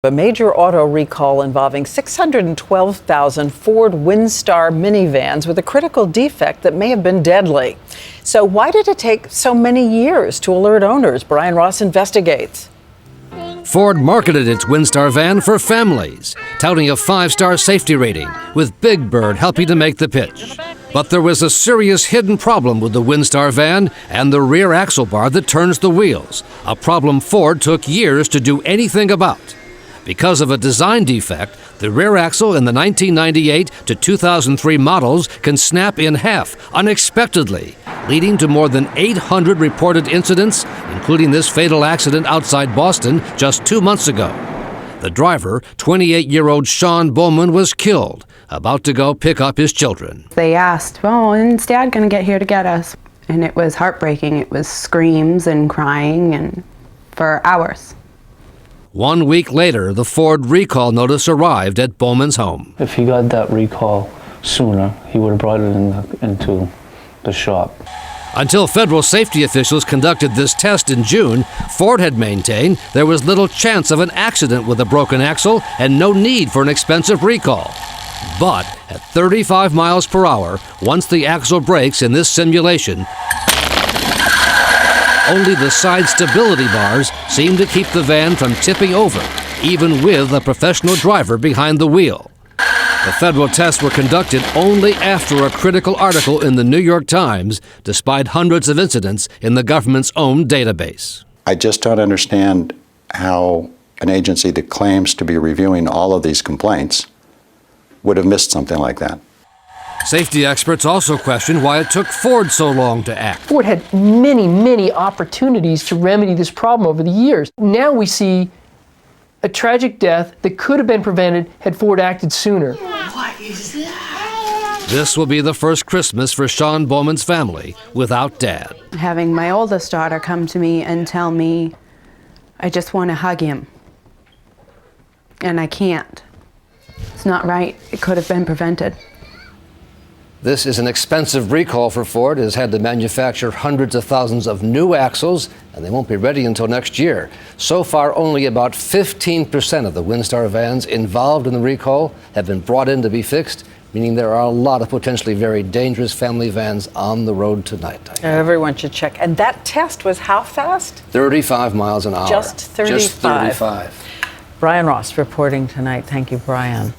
A major auto recall involving 612,000 Ford Windstar minivans with a critical defect that may have been deadly. So why did it take so many years to alert owners? Brian Ross investigates. Ford marketed its Windstar van for families, touting a 5-star safety rating, with Big Bird helping to make the pitch. But there was a serious hidden problem with the Windstar van and the rear axle bar that turns the wheels, a problem Ford took years to do anything about. Because of a design defect, the rear axle in the 1998 to 2003 models can snap in half unexpectedly, leading to more than 800 reported incidents, including this fatal accident outside Boston just 2 months ago. The driver, 28-year-old Sean Bowman, was killed, about to go pick up his children. They asked, "Well, when's Dad going to get here to get us?" And it was heartbreaking. It was screams and crying and for hours. 1 week later, the Ford recall notice arrived at Bowman's home. If he got that recall sooner, he would have brought it into the shop. Until federal safety officials conducted this test in June, Ford had maintained there was little chance of an accident with a broken axle and no need for an expensive recall. But at 35 miles per hour, once the axle breaks in this simulation, only the side stability bars seem to keep the van from tipping over, even with a professional driver behind the wheel. The federal tests were conducted only after a critical article in the New York Times, despite hundreds of incidents in the government's own database. I just don't understand how an agency that claims to be reviewing all of these complaints would have missed something like that. Safety experts also question why it took Ford so long to act. Ford had many opportunities to remedy this problem over the years. Now we see a tragic death that could have been prevented had Ford acted sooner. What is that? This will be the first Christmas for Sean Bowman's family without Dad. Having my oldest daughter come to me and tell me, "I just want to hug him," and I can't. It's not right. It could have been prevented. This is an expensive recall for Ford. It has had to manufacture hundreds of thousands of new axles, and they won't be ready until next year. So far, only about 15% of the Windstar vans involved in the recall have been brought in to be fixed, meaning there are a lot of potentially very dangerous family vans on the road tonight. Everyone should check. And that test was how fast? 35 miles an hour. Just 35. Just 35. Brian Ross reporting tonight. Thank you, Brian.